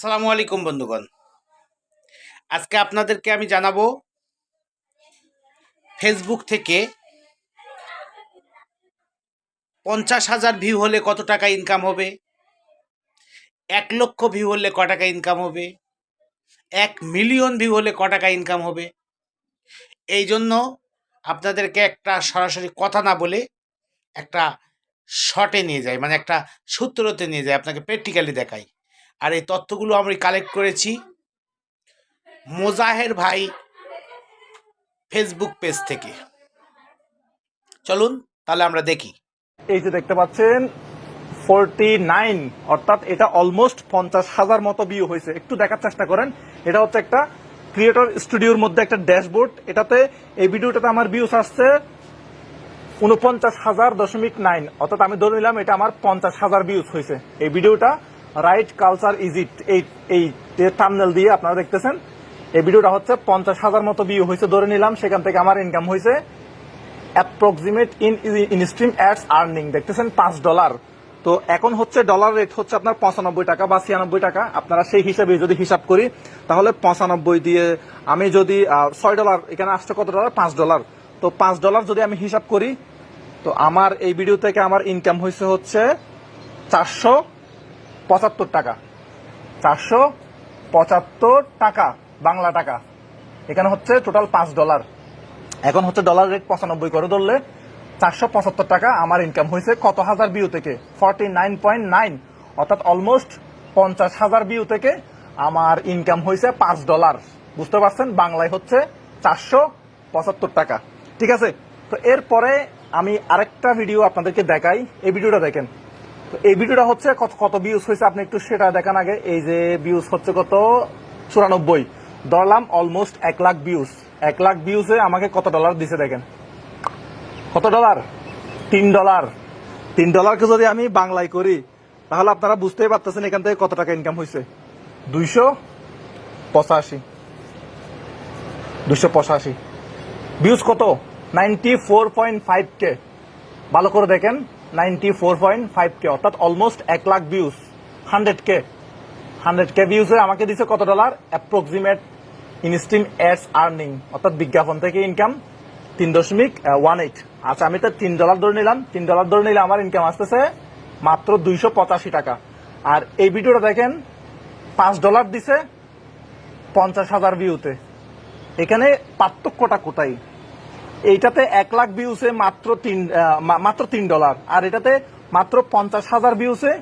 আসসালামু আলাইকুম বন্ধুগণ। আজকে আপনাদেরকে আমি জানাবো ফেসবুক থেকে 50,000 ভিউ হলে কত টাকা ইনকাম হবে, 1,00,000 ভিউ হলে ক টাকা ইনকাম হবে, 1,000,000 ভিউ হলে ক টাকা ইনকাম হবে। এই জন্য আপনাদেরকে একটা সরাসরি কথা না বলে একটা শর্টে নিয়ে যায়, মানে একটা সূত্রতে নিয়ে যায়, আপনাকে প্র্যাকটিক্যালি দেখাই। আর এই তথ্যগুলো আমি কালেক্ট করেছি মোজাহের ভাই ফেসবুক পেজ থেকে। চলুন তাহলে আমরা দেখি। এই যে দেখতে পাচ্ছেন 49, অর্থাৎ এটা অলমোস্ট 50,000 মতো ভিউ হয়েছে। একটু দেখার চেষ্টা করেন। এটা হচ্ছে একটা ক্রিয়েটর স্টুডিওর মধ্যে একটা ড্যাশবোর্ড। এটাতে এই ভিডিওটাতে আমার ভিউস আসছে 49,000.9, অর্থাৎ আমি ধরে নিলাম এটা আমার 50,000 ভিউস হয়েছে। এই ভিডিওটা রাইট কালচার ইজ ইট, এই থাম্বনেল দিয়ে আপনারা দেখতেছেন। এই ভিডিওটা হচ্ছে 50,000 মতো ভিউ হয়েছে ধরে নিলাম। সেখান থেকে আমার ইনকাম হয়েছে approximate in stream ads earning দেখতেছেন $5। তো এখন হচ্ছে ডলার রেট হচ্ছে আপনার 95 টাকা বা 96 টাকা। আপনারা সেই হিসাবে যদি হিসাব করি তাহলে 95 দিয়ে আমি যদি $6, এখানে আসছে কত ডলার, $5। তো $5 যদি আমি হিসাব করি তো আমার এই ভিডিও থেকে আমার ইনকাম হয়েছে হচ্ছে 475 টাকা। 475 টাকা বাংলা টাকা। এখানে হচ্ছে টোটাল $5। এখন হচ্ছে ডলার রেট 95 করে ধরলে 475 টাকা আমার ইনকাম হয়েছে কত হাজার ভিউ থেকে, 49.9, অর্থাৎ অলমোস্ট 50,000 ভিউ থেকে আমার ইনকাম হয়েছে $5। বুঝতে পারছেন, বাংলায় হচ্ছে 475 টাকা। ঠিক আছে, তো এরপরে আমি আরেকটা ভিডিও আপনাদেরকে দেখাই। এই ভিডিওটা দেখেন। তো এই ভিডিওটা হচ্ছে কত ভিউজ হয়েছে আপনি একটু সেটা দেখান আগে। এই যে ভিউজ হচ্ছে কত 94, ধরলাম অলমোস্ট 1,00,000 ভিউজ। 1,00,000 ভিউজে আমাকে কত ডলার দিছে দেখেন। কত ডলার? $3। $3কে যদি আমি বাংলায় করি তাহলে আপনারা বুঝতেই পারতেছেন এখান থেকে কত টাকা ইনকাম হয়েছে। 285 ভিউজ কত, 94.5K। ভালো করে দেখেন, 94.5K, অর্থাৎ অলমোস্ট 1,00,000 ভিউজ, 100K ভিউজে আমাকে দিছে কত dollar, approximate instream ads earning, অর্থাৎ বিজ্ঞাপন থেকে ইনকাম 3.18। আচ্ছা, আমি তো $3 ধরে নিলাম। $3 ধরে নিলে আমার ইনকাম আসতেছে মাত্র 285 টাকা। আর এই ভিডিওটা দেখেন, $5 দিছে 50,000 ভিউতে। এখানে পার্থক্যটা কোথায়? এইটাতে 1,00,000 ভিউসে মাত্র $3, আর এটাতে মাত্র 50,000 ভিউসে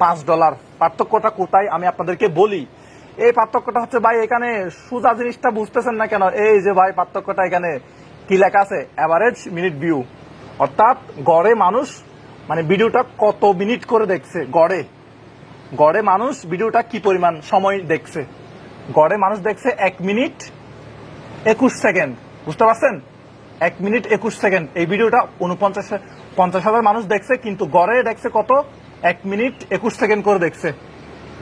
$5। পার্থক্যটা কোথায় আমি আপনাদেরকে বলি। এই পার্থক্যটা হচ্ছে ভাই, এখানে সোজা জিনিসটা বুঝতেছেন না কেন? এই যে ভাই পার্থক্যটা এখানে কি লেখা আছে, এভারেজ মিনিট ভিউ, অর্থাৎ গড়ে মানুষ মানে ভিডিওটা কত মিনিট করে দেখছে। গড়ে মানুষ ভিডিওটা কি পরিমাণ সময় দেখছে। গড়ে মানুষ দেখছে 1 মিনিট 21 সেকেন্ড। বুঝতে পারছেন, 1 মিনিট 21 সেকেন্ড। এই ভিডিওটা 50,000 মানুষ দেখছে, কিন্তু গড়ে দেখছে কত, 1 মিনিট 21 সেকেন্ড করে দেখছে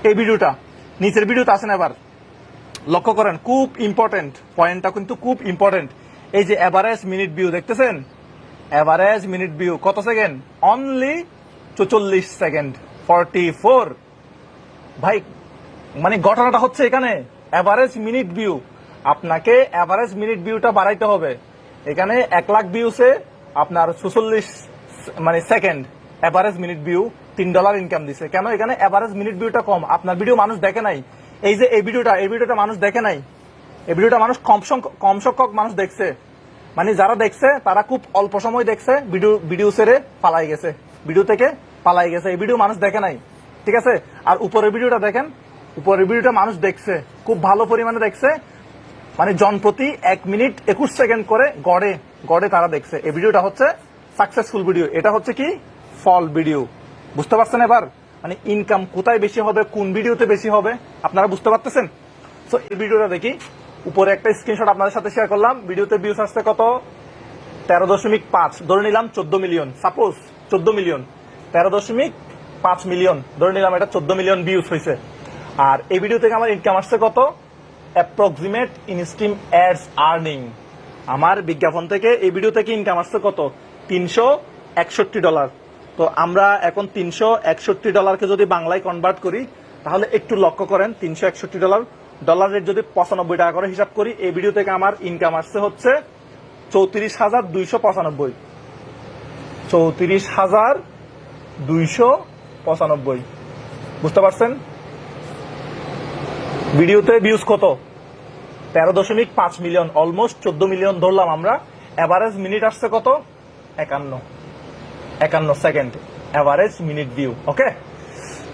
এই ভিডিওটা। নিচের ভিডিওতে আসেন, এবার লক্ষ্য করেন, খুব ইম্পর্টেন্ট পয়েন্টটা, কিন্তু খুব ইম্পর্টেন্ট। এই যে এভারেজ মিনিট ভিউ দেখতেছেন, এভারেজ মিনিট ভিউ কত সেকেন্ড, অনলি 44 সেকেন্ড, 44। ভাই মানে ঘটনাটা হচ্ছে এখানে এভারেজ মিনিট ভিউ, আপনাকে এভারেজ মিনিট ভিউটা বাড়াইতে হবে। এখানে 1,00,000 ভিউসে আপনার 46 মানে second average minute view, $3 income দিছে। কেন? এখানে এভারেজ মিনিট ভিউটা কম, আপনার ভিডিও মানুষ দেখে নাই। এই যে এই ভিডিওটা মানুষ দেখে নাই। এই ভিডিওটা মানুষ কম সংখ্যক মানুষ দেখছে, মানে যারা দেখছে তারা খুব অল্প সময় দেখছে, ভিডিও ছেড়ে পালাই গেছে, ভিডিও থেকে পালাই গেছে। এই ভিডিও মানুষ দেখে নাই। ঠিক আছে, আর উপরের ভিডিওটা দেখেন, উপরের ভিডিওটা মানুষ দেখছে, খুব ভালো পরিমাণে দেখছে, মানে জনপ্রতি 1 মিনিট 21 সেকেন্ড করে গড়ে তারা দেখছে। এই ভিডিওটা হচ্ছে সাকসেসফুল ভিডিও, এটা হচ্ছে কি ফল ভিডিও। বুঝতে পারছেন এবার, মানে ইনকাম কোথায় বেশি হবে, কোন ভিডিওতে বেশি হবে আপনারা বুঝতে পারতেছেন। তো এই ভিডিওটা দেখি, উপরে একটা স্ক্রিনশট আপনাদের সাথে শেয়ার করলাম। ভিডিওতে ভিউজ আসছে কত, 13.5, ধরে নিলাম 14 মিলিয়ন, সাপোজ 14 মিলিয়ন, 13.5 মিলিয়ন ধরে নিলাম, এটা 14 মিলিয়ন ভিউজ হয়েছে। আর এই ভিডিও থেকে আমার ইনকাম আসছে কত, অ্যাপ্রক্সিমেট ইনস্ট্রিম অ্যাডস আর্নিং, আমার বিজ্ঞাপন থেকে এই ভিডিও থেকে ইনকাম আসছে কত, $361। তো আমরা এখন $361কে যদি বাংলায় কনভার্ট করি তাহলে একটু লক্ষ্য করেন $361 ডলার রেট যদি 95 টাকা করে হিসাব করি, এই ভিডিও থেকে আমার ইনকাম আসছে হচ্ছে 34,295। 34,295, বুঝতে পারছেন? ভিডিওতে ভিউজ কত? 13.5 মিলিয়ন, অলমোস্ট 14 মিলিয়ন ধরলাম আমরা। এভারেজ মিনিট আসছে কত? 51 সেকেন্ড এভারেজ মিনিট ভিউ। ওকে,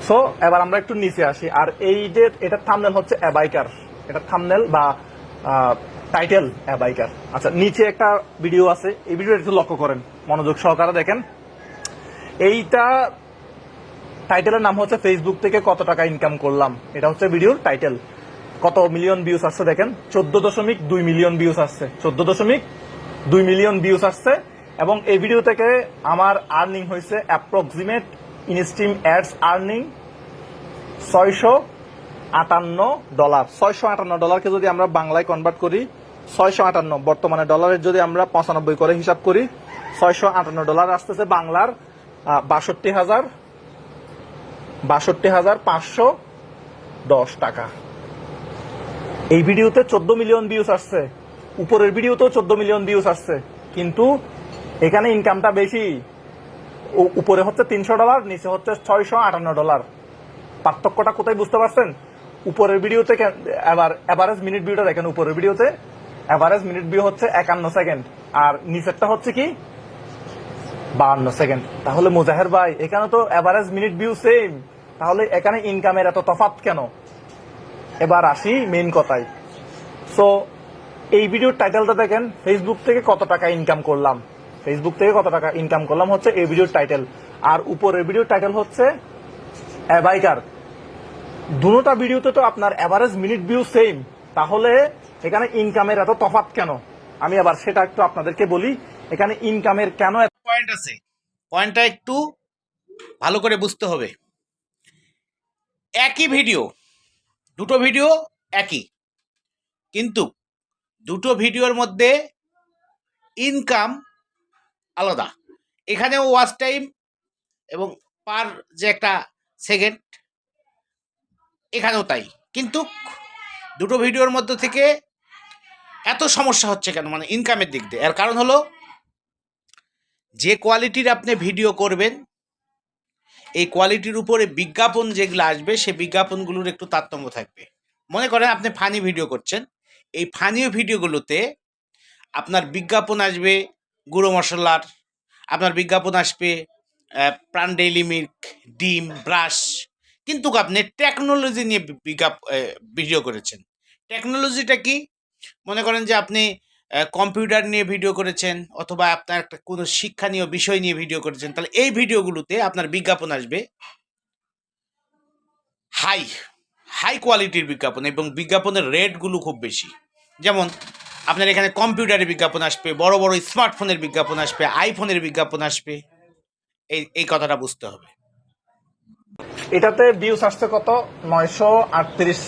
সো এবার আমরা একটু নিচে আসি। আর এই যে এটা থাম্বনেল হচ্ছে অ্যাবাইকার, এটা থাম্বনেল বা টাইটেল অ্যাবাইকার। আচ্ছা, নিচে একটা ভিডিও আছে, এই ভিডিওটা একটু লক্ষ্য করেন, মনোযোগ সহকারে দেখেন। এইটা টাইটেলের নাম হচ্ছে ফেসবুক থেকে কত টাকা ইনকাম করলাম, এটা হচ্ছে ভিডিওর টাইটেল। কত মিলিয়ন ভিউজ আসছে দেখেন, 14.2 মিলিয়ন ভিউজ আসছে, 14.2 মিলিয়ন ভিউজ আসছে। এবং এই ভিডিও থেকে আমার আর্নিং হয়েছে অ্যাপ্রক্সিমেট ইনস্ট্রিম অ্যাডস আর্নিং $658। $658কে যদি আমরা বাংলায় কনভার্ট করি, 658 বর্তমানে ডলারের যদি আমরা 95 করে হিসাব করি, $658 আসতেছে বাংলার 62,510 টাকা। এই ভিডিওতে 14 মিলিয়ন ভিউজ আসছে, উপরের ভিডিওতেও 14 মিলিয়ন ভিউজ আসছে, কিন্তু এখানে ইনকামটা বেশি। উপরে হচ্ছে $300, নিচে হচ্ছে $658। পার্থক্যটা কোথায় বুঝতে পারছেন? উপরের ভিডিওতে এবার এভারেজ মিনিট ভিউটা দেখেন, উপরের ভিডিওতে এভারেজ মিনিট ভিউ হচ্ছে 51 সেকেন্ড, আর নিচেরটা হচ্ছে কি 52 সেকেন্ড। তাহলে মুজাহের ভাই, এখানে তো এভারেজ মিনিট ভিউ সেম, তাহলে এখানে ইনকামের এত তফাৎ কেন? এবার আসি মেইন কথায়। সো এই ভিডিওর টাইটেলটা দেখেন, ফেসবুক থেকে কত টাকা ইনকাম করলাম। ফেসবুক থেকে কত টাকা ইনকাম করলাম হচ্ছে এই ভিডিওর টাইটেল, আর উপরের ভিডিওর টাইটেল হচ্ছে অ্যাবাইকার। দুটোটা ভিডিওতে তো আপনার এভারেজ মিনিট ভিউ সেম, তাহলে এখানে ইনকামের এত তফাৎ কেন? আমি আবার সেটা একটু আপনাদেরকে বলি, এখানে ইনকামের কেন পয়েন্ট আছে, পয়েন্টটা একটু ভালো করে বুঝতে হবে। একই ভিডিও, দুটো ভিডিও একই, কিন্তু দুটো ভিডিওর মধ্যে ইনকাম আলাদা। এখানেও ওয়াচ টাইম এবং পার যে একটা সেকেন্ড, এখানেও তাই। কিন্তু দুটো ভিডিওর মধ্যে থেকে এত সমস্যা হচ্ছে কেন, মানে ইনকামের দিক দিয়ে? এর কারণ হলো, যে কোয়ালিটির আপনি ভিডিও করবেন, এই কোয়ালিটির উপরে বিজ্ঞাপন যেগুলো আসবে, সেই বিজ্ঞাপনগুলোর একটু তারতম্য থাকবে। মনে করেন আপনি ফানি ভিডিও করছেন, এই ফানি ভিডিওগুলোতে আপনার বিজ্ঞাপন আসবে গুঁড়ো মশলার, আপনার বিজ্ঞাপন আসবে প্রাণ ডেইলি মিল্ক, ডিম, ব্রাশ, কিন্তু আপনি টেকনোলজি নিয়ে ভিডিও করেছেন। টেকনোলজিটা কি? মনে করেন যে আপনি কম্পিউটার নিয়ে ভিডিও করেছেন, অথবা আপনার একটা কোনো শিক্ষণীয় বিষয় নিয়ে ভিডিও করেছেন, তাহলে এই ভিডিওগুলোতে আপনার বিজ্ঞাপন আসবে হাই কোয়ালিটির বিজ্ঞাপন, এবং বিজ্ঞাপনের রেটগুলো খুব বেশি। যেমন আপনার এখানে কম্পিউটারের বিজ্ঞাপন আসবে, বড় বড় স্মার্টফোনের বিজ্ঞাপন আসবে, আইফোনের বিজ্ঞাপন আসবে। এই কথাটা বুঝতে হবে। এটাতে ভিউজ আসছে কত? 938,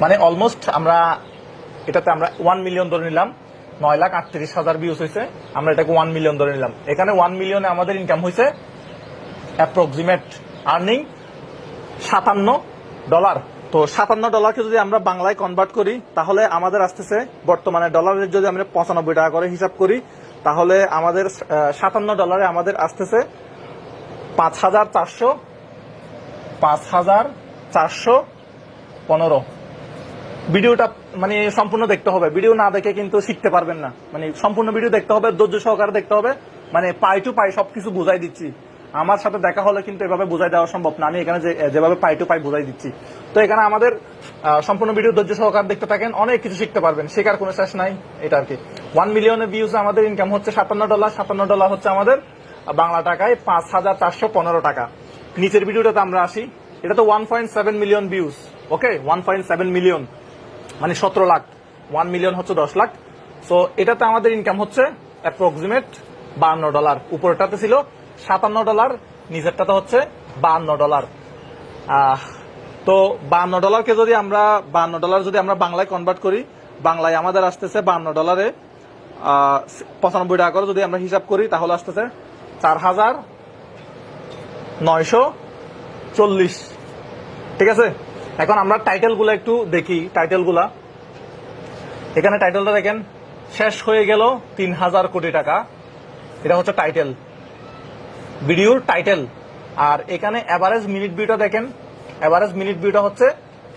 মানে অলমোস্ট আমরা এটাতে আমরা 1 মিলিয়ন ধরে নিলাম, 9,38,000 ভিউজ হয়েছে, আমরা এটাকে 1 মিলিয়ন ধরে নিলাম। এখানে 1 মিলিয়নে আমাদের ইনকাম হয়েছে অ্যাপ্রক্সিমেট আর্নিং $57। তো $57কে যদি আমরা বাংলায় কনভার্ট করি, তাহলে আমাদের আসতেছে বর্তমানে ডলারের যদি আমরা 95 টাকা করে হিসাব করি, তাহলে আমাদের $57 আমাদের আসতেছে 5,415। ভিডিওটা মানে সম্পূর্ণ দেখতে হবে, ভিডিও না দেখে কিন্তু শিখতে পারবেন না। মানে সম্পূর্ণ ভিডিও দেখতে হবে, ধৈর্য সহকারে দেখতে হবে, মানে পাই টু পাই সবকিছু বুঝাই দিচ্ছি। আমার সাথে দেখা হলে কিন্তু এভাবে বুঝাই দেওয়া সম্ভব না, আমি এখানে যেভাবে পাই টু পাই বুঝাই দিচ্ছি। তো এখানে আমাদের সম্পূর্ণ ভিডিও ধৈর্য সহকারে দেখতে থাকেন, অনেক কিছু শিখতে পারবেন, শেখার কোনো শেষ নাই। এটা আর কি 1 মিলিয়নের ভিউজ আমাদের ইনকাম হচ্ছে $57। $57 হচ্ছে আমাদের বাংলা টাকায় 5,415 টাকা। নিচের ভিডিওটাতে আমরা আসি, এটা তো 1.7 মিলিয়ন ভিউজ। ওকে, 1.7 মিলিয়ন মানে 17 লাখ, 1 মিলিয়ন হচ্ছে 10 লাখ। সো এটাতে আমাদের ইনকাম হচ্ছে অ্যাপ্রক্সিমেট $52। উপরটাতে ছিল $57, নিচেরটাতে হচ্ছে $52। তো $52কে যদি আমরা $52 যদি আমরা বাংলায় কনভার্ট করি, বাংলায় আমাদের আসতেছে $52 95 টাকা করে যদি আমরা হিসাব করি, তাহলে আসতেছে 4,940। ঠিক আছে, এখন আমরা টাইটেলগুলো একটু দেখি। টাইটেলগুলা এখানে টাইটেলটা দেখেন, শেষ হয়ে গেল 3000 কোটি টাকা, এটা হচ্ছে টাইটেল, ভিডিওর টাইটেল। আর এখানে অ্যাভারেজ মিনিট ভিউটা দেখেন, অ্যাভারেজ মিনিট ভিউটা হচ্ছে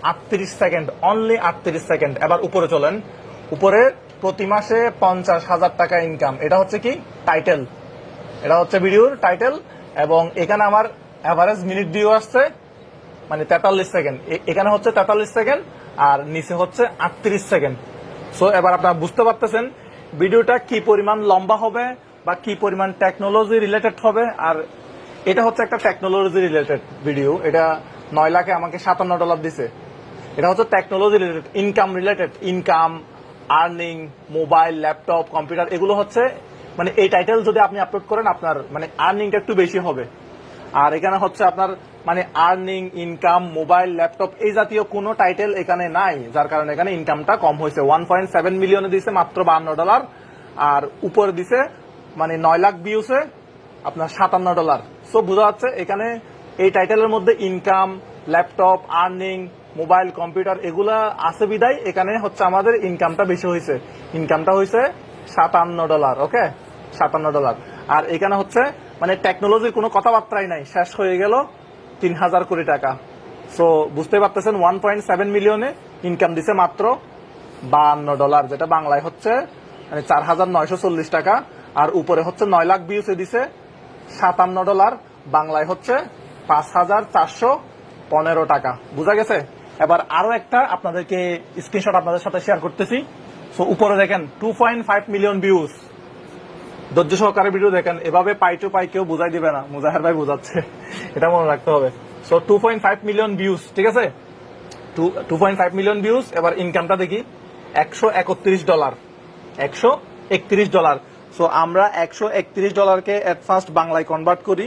38 সেকেন্ড, অনলি 38 সেকেন্ড। এবার উপরে চলেন, উপরে প্রতি মাসে 50,000 টাকা ইনকাম, এটা হচ্ছে কি টাইটেল, এটা হচ্ছে ভিডিওর টাইটেল। এবং এখানে আমার অ্যাভারেজ মিনিট ভিউ আসছে মানে 43 সেকেন্ড, এখানে হচ্ছে 43 সেকেন্ড আর নিচে হচ্ছে 38 সেকেন্ড। সো এবার আপনারা বুঝতে পারতেছেন ভিডিওটা কি পরিমাণ লম্বা হবে বা কি পরিমাণ টেকনোলজি রিলেটেড হবে। আর এটা হচ্ছে একটা টেকনোলজি রিলেটেড ভিডিও, এটা 9 লাখে আমাকে $57 দিছে। এটা হচ্ছে technology related, income related, income, earning, mobile, laptop, computer, এগুলো হচ্ছে মানে এই টাইটেল যদি আপনি আপলোড করেন আপনার মানে আর্নিংটা একটু বেশি হবে। আর এখানে হচ্ছে আপনার মানে আর্নিং, ইনকাম, মোবাইল, ল্যাপটপ এই জাতীয় কোনো টাইটেল এখানে নাই, যার কারণে এখানে ইনকামটা কম হয়েছে। 1.7 মিলিয়নে দিছে মাত্র $52, আর উপরে দিছে মানে 9 লাখ ভিউসে আপনার $57। সো বোঝা যাচ্ছে এখানে এই টাইটেলের মধ্যে income, laptop, earning, mobile, computer এগুলা আছে বিদায় এখানে হচ্ছে আমাদের ইনকামটা বেশি হয়েছে। ইনকামটা হয়েছে $57, ওকে, $57। আর এখানে হচ্ছে মানে টেকনোলজির কোনো কথাবার্তাই নাই, শেষ হয়ে গেল 3000 কোটি টাকা। সো বুঝতে পারতেছেন 1.7 মিলিয়নে ইনকাম দিছে মাত্র $52, যেটা বাংলায় হচ্ছে মানে 4940 টাকা। আর উপরে হচ্ছে 9 লাখ ভিউসে দিছে $57, বাংলায় হচ্ছে 5415 টাকা। বুঝা গেছে? এবার আরো একটা আপনাদেরকে স্ক্রিনশট আপনাদের সাথে শেয়ার করতেছি। সো উপরে দেখেন 2.5 মিলিয়ন ভিউজ, ধৈর্য সহকারে ভিডিও দেখেন, এভাবে পাই টু পাই কেউ বুঝাই দিবে না, মুজাহের ভাই বুঝাচ্ছে, এটা মনে রাখতে হবে। সো 2.5 মিলিয়ন ভিউজ, ঠিক আছে, 2.5 মিলিয়ন ভিউজ। এবার ইনকামটা দেখি, $131, $131। সো আমরা $131কে এট ফার্স্ট বাংলায় কনভার্ট করি,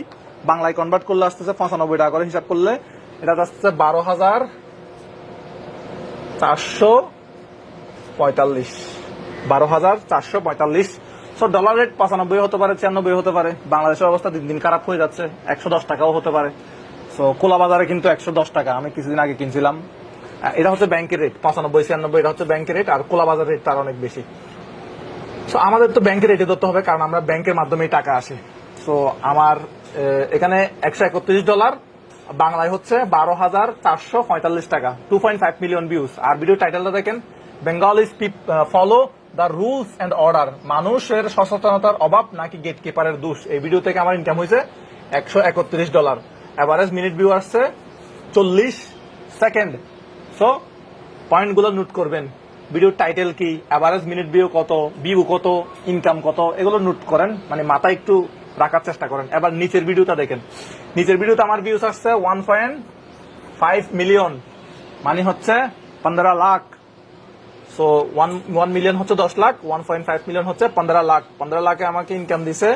বাংলায় কনভার্ট করলে আসতেছে 95 টাকা করে, হিসাব করলে এটা আসতেছে 12,445, 12,445। সো ডলার রেট 95 হতে পারে, 96 হতে পারে। বাংলাদেশের অবস্থা দিন দিন খারাপ হয়ে যাচ্ছে, 110 টাকাও হতে পারে। সো কোলা বাজারে কিন্তু 110 টাকা, আমি কিছুদিন আগে কিনছিলাম। এটা হচ্ছে ব্যাংকের রেট, 95 96, এটা হচ্ছে ব্যাংকের রেট। আর কোলা বাজার রেট তার অনেক বেশি। সো আমাদের তো ব্যাংকের রেটে ধরতে হবে, কারণ আমরা ব্যাংকের মাধ্যমেই টাকা আসে। সো আমার এখানে $131, বাংলায় হচ্ছে 12,445 টাকা, 2.5 মিলিয়ন ভিউজ। আর ভিডিও টাইটেলটা দেখেন, Bengalis follow the rules and order, মানুষের সচেতনতার অভাব নাকি গেট কিপারের দোষ। এই ভিডিও থেকে আমার ইনকাম হয়েছে $131। অ্যাভারেজ মিনিট ভিউ আসছে 40 সেকেন্ড। সো পয়েন্টগুলো নোট করবেন, ভিডিওর টাইটেল কি, অ্যাভারেজ মিনিট ভিউ কত, ইনকাম কত, এগুলো নোট করেন, মানে মাথায় একটু রাখার চেষ্টা করেন। এবার নিচের ভিডিওটা দেখেন, নিচের ভিডিওতে আমার ভিউস আসছে 1.5 মিলিয়ন, মানে হচ্ছে 15 লাখ। সো 1 মিলিয়ন হচ্ছে 10 লাখ, 1.5 মিলিয়ন হচ্ছে 15 লাখ। 15 লাখে আমাকে ইনকাম দিছে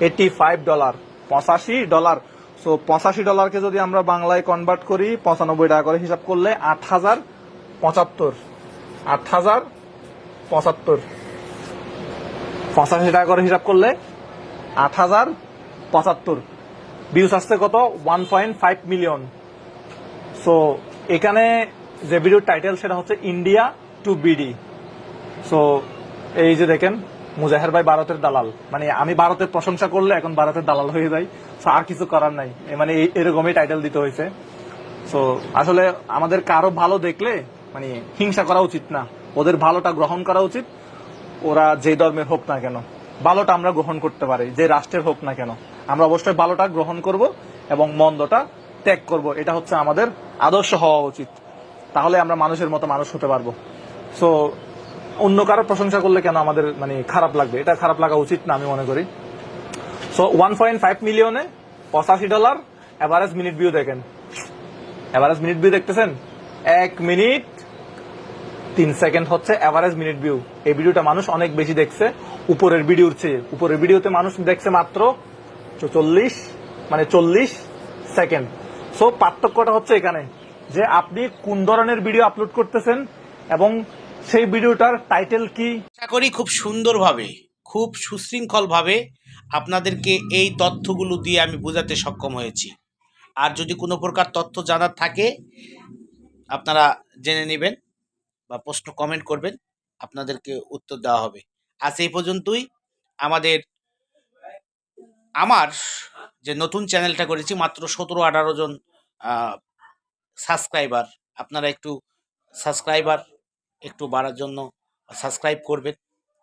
$85, $85। সো $85কে যদি আমরা বাংলায় কনভার্ট করি 95 টাকা করে হিসাব করলে 8,075, 8,075, 85 টাকা করে হিসাব করলে 8,075। ভিউস আসছে কত? 1.5 মিলিয়ন। সো এখানে যে ভিডিওর টাইটেল সেটা হচ্ছে ইন্ডিয়া টু বিডি। সো এই যে দেখেন, মুজাহের ভাই ভারতের দালাল, মানে আমি ভারতের প্রশংসা করলে এখন ভারতের দালাল হয়ে যাই। সো আর কিছু করার নাই, মানে এরকমই টাইটেল দিতে হয়েছে। সো আসলে আমাদের কারো ভালো দেখলে মানে হিংসা করা উচিত না, ওদের ভালোটা গ্রহণ করা উচিত। ওরা যে ধর্মের হোক না কেন, ভালোটা আমরা গ্রহণ করতে পারি, যে রাষ্ট্রের হোক না কেন, আমরা অবশ্যই ভালোটা গ্রহণ করব এবং মন্দটা ত্যাগ করব। এটা হচ্ছে আমাদের আদর্শ হওয়া উচিত, তাহলে আমরা মানুষের মতো মানুষ হতে পারবো। সো অন্য কারো প্রশংসা করলে কেন আমাদের মানে খারাপ লাগবে, এটা খারাপ লাগা উচিত না আমি মনে করি। সো 1.5 মিলিয়নে $85। অ্যাভারেজ মিনিট ভিউ দেখেন, অ্যাভারেজ মিনিট ভিউ দেখতেছেন, 1 মিনিট 3 সেকেন্ড হচ্ছে অ্যাভারেজ মিনিট ভিউ। এই ভিডিওটা মানুষ অনেক বেশি দেখছে উপরের ভিডিওর চেয়ে। উপরের ভিডিওতে মানুষ দেখছে মাত্র 40, মানে 40 সেকেন্ড। সো পার্থক্যটা হচ্ছে এখানে যে আপনি কোন ধরনের ভিডিও আপলোড করতেছেন এবং সেই ভিডিওটার টাইটেল কি। আশা করি খুব সুন্দরভাবে, খুব সুশৃঙ্খলভাবে আপনাদেরকে এই তথ্যগুলো দিয়ে আমি বোঝাতে সক্ষম হয়েছি। আর যদি কোনো প্রকার তথ্য জানার থাকে আপনারা জেনে নেবেন বা প্রশ্ন কমেন্ট করবেন, আপনাদেরকে উত্তর দেওয়া হবে। আজ এই পর্যন্তই। আমার যে নতুন চ্যানেলটা করেছি, মাত্র 17-18 জন সাবস্ক্রাইবার। আপনারা সাবস্ক্রাইবার একটু বাড়ার জন্য সাবস্ক্রাইব করবেন,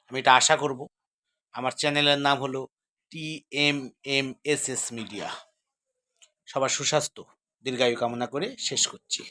আমি এটা আশা করব। আমার চ্যানেলের নাম হলো TMMSS মিডিয়া। সবার সুস্বাস্থ্য দীর্ঘায়ু কামনা করে শেষ করছি।